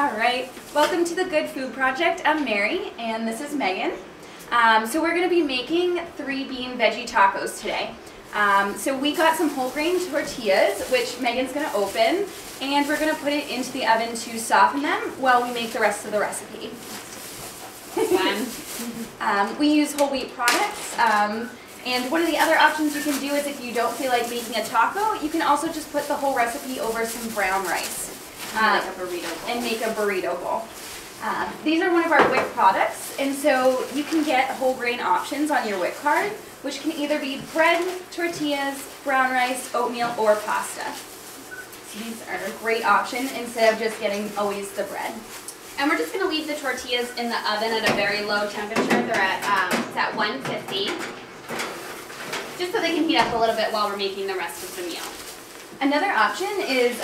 All right, welcome to the Good Food Project. I'm Mary and this is Megan. So we're going to be making 3-bean veggie tacos today. So we got some whole grain tortillas, which Megan's going to open, and we're going to put it into the oven to soften them while we make the rest of the recipe. Fun. We use whole wheat products, and one of the other options you can do is if you don't feel like making a taco, you can also just put the whole recipe over some brown rice. Like a burrito bowl. And make a burrito bowl. These are one of our WIC products, and so you can get whole grain options on your WIC card, which can either be bread, tortillas, brown rice, oatmeal, or pasta. So these are a great option instead of just getting always the bread. And we're just going to leave the tortillas in the oven at a very low temperature. They're at, it's at 150, just so they can heat up a little bit while we're making the rest of the meal. Another option is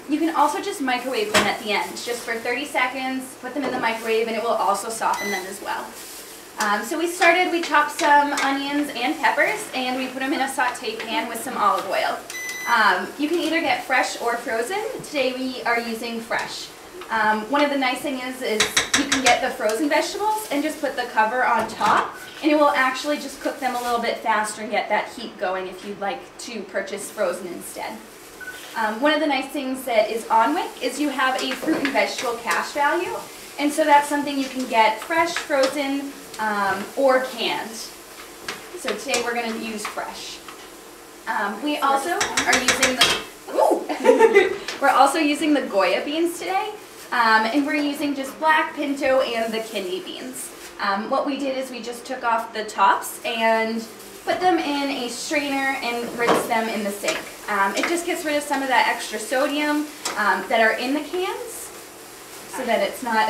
you can also just microwave them at the end, just for 30 seconds, put them in the microwave, and it will also soften them as well. So we chopped some onions and peppers, and we put them in a saute pan with some olive oil. You can either get fresh or frozen. Today we are using fresh. One of the nice things is you can get the frozen vegetables and just put the cover on top, and it will actually just cook them a little bit faster and get that heat going if you'd like to purchase frozen instead. One of the nice things that is on WIC is you have a fruit and vegetable cash value, and so that's something you can get fresh, frozen, or canned. So today we're going to use fresh. We also are using the we're also using the Goya beans today, and we're using just black, pinto, and the kidney beans. What we did is we just took off the tops and put them in a strainer and rinsed them in the sink. It just gets rid of some of that extra sodium that are in the cans so that it's not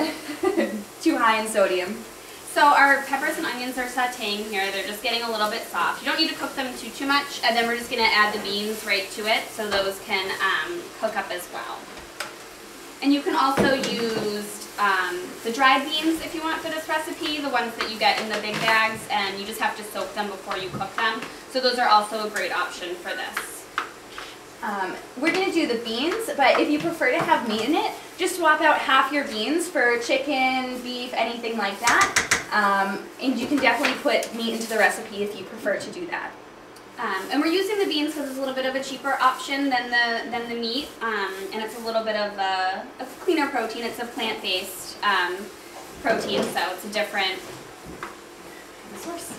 too high in sodium. So our peppers and onions are sauteing here. They're just getting a little bit soft. You don't need to cook them too much, and then we're just going to add the beans right to it so those can cook up as well. And you can also use the dried beans if you want for this recipe, the ones that you get in the big bags, and you just have to soak them before you cook them. So those are also a great option for this. We're going to do the beans, but if you prefer to have meat in it, just swap out half your beans for chicken, beef, anything like that. And you can definitely put meat into the recipe if you prefer to do that. And we're using the beans because it's a little bit of a cheaper option than the meat, and it's a little bit of a cleaner protein. It's a plant-based protein, so it's a different source.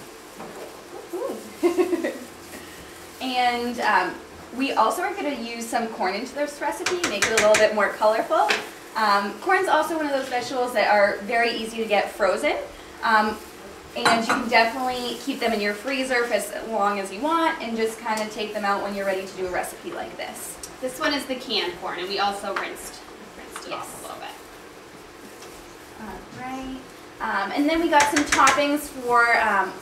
And we also are going to use some corn into this recipe, make it a little bit more colorful. Corn's also one of those vegetables that are very easy to get frozen. And you can definitely keep them in your freezer for as long as you want and just kind of take them out when you're ready to do a recipe like this. This one is the canned corn, and we also rinsed it off a little bit. Alright. And then we got some toppings for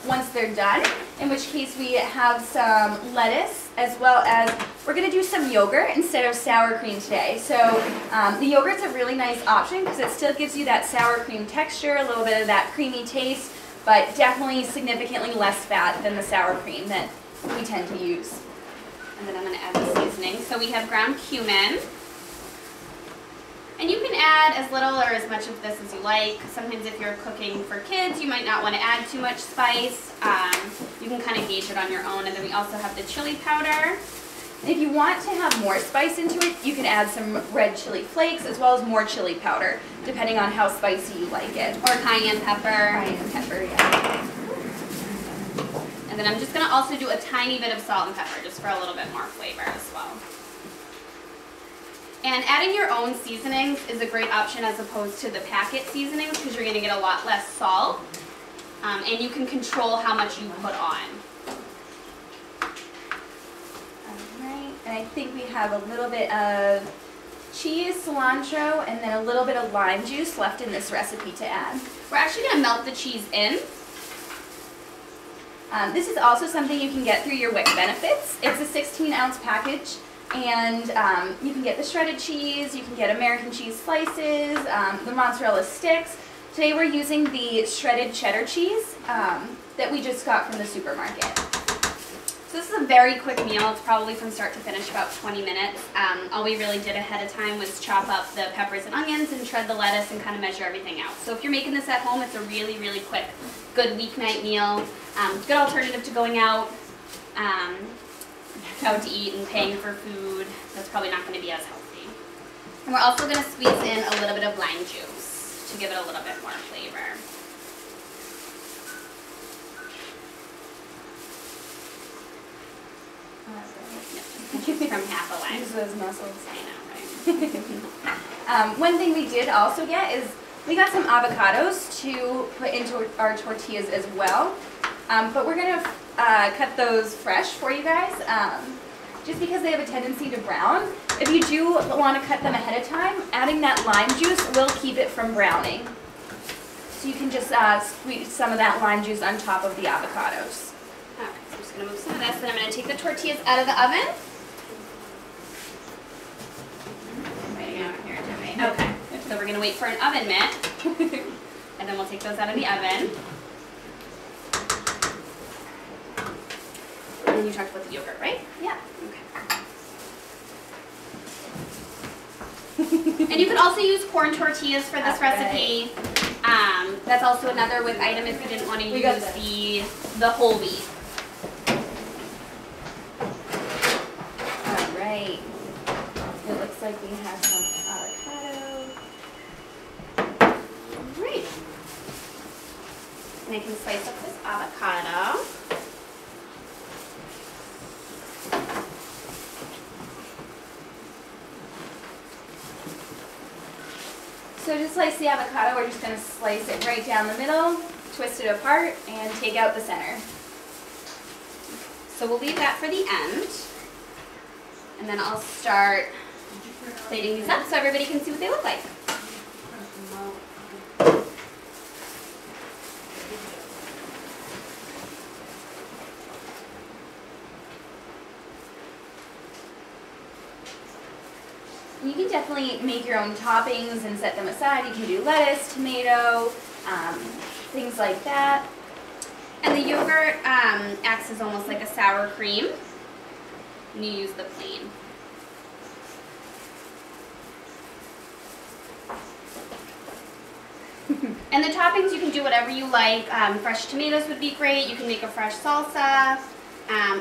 once they're done, in which case we have some lettuce, as well as we're going to do some yogurt instead of sour cream today. So the yogurt's a really nice option because it still gives you that sour cream texture, a little bit of that creamy taste, but definitely significantly less fat than the sour cream that we tend to use. And then I'm going to add the seasoning. So we have ground cumin. And you can add as little or as much of this as you like. Sometimes if you're cooking for kids, you might not want to add too much spice. You can kind of gauge it on your own. And then we also have the chili powder. If you want to have more spice into it, you can add some red chili flakes as well as more chili powder, depending on how spicy you like it. Or cayenne pepper. Cayenne pepper, yeah. And then I'm just going to also do a tiny bit of salt and pepper just for a little bit more flavor as well. And adding your own seasonings is a great option as opposed to the packet seasonings because you're going to get a lot less salt, and you can control how much you put on. Alright, and I think we have a little bit of cheese, cilantro, and then a little bit of lime juice left in this recipe to add. We're actually going to melt the cheese in. This is also something you can get through your WIC benefits. It's a 16-ounce package. And you can get the shredded cheese, you can get American cheese slices, the mozzarella sticks. Today we're using the shredded cheddar cheese that we just got from the supermarket. So this is a a very quick meal. It's probably from start to finish about 20 minutes. All we really did ahead of time was chop up the peppers and onions and shred the lettuce and kind of measure everything out. So if you're making this at home, it's a really, really quick, good weeknight meal. Good alternative to going out to eat and paying for food. That's probably not going to be as healthy. And we're also going to squeeze in a little bit of lime juice to give it a little bit more flavor. From half a lime. Use those muscles. I know, right? One thing we did also get is we got some avocados to put into our tortillas as well. But we're going to cut those fresh for you guys just because they have a tendency to brown. If you do want to cut them ahead of time, adding that lime juice will keep it from browning. So you can just squeeze some of that lime juice on top of the avocados. Alright, so I'm just going to move some of this, and I'm going to take the tortillas out of the oven. Okay, so we're going to wait for an oven mitt, and then we'll take those out of the oven. And then you talked about the yogurt, right? Yeah. Okay. And you could also use corn tortillas for this recipe. That's also another WIC item if you didn't want to use the whole wheat. All right. It looks like we have some avocado. Great. And I can slice up this avocado. So to slice the avocado, we're just going to slice it right down the middle, twist it apart, and take out the center. So we'll leave that for the end. And then I'll start plating these up so everybody can see what they look like. You can definitely make your own toppings and set them aside. You can do lettuce, tomato, things like that. And the yogurt acts as almost like a sour cream. And you use the plain. And the toppings, you can do whatever you like. Fresh tomatoes would be great. You can make a fresh salsa,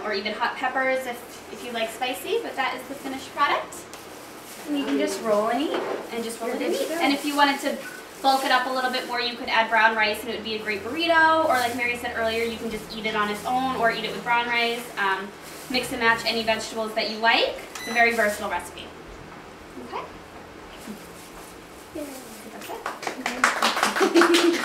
or even hot peppers if you like spicy, but that is the finished product. And you can just roll and eat. And just roll it in meat. And if you wanted to bulk it up a little bit more, you could add brown rice and it would be a great burrito. Or like Mary said earlier, you can just eat it on its own or eat it with brown rice. Mix and match any vegetables that you like. It's a very versatile recipe. Okay? Yeah. That's it.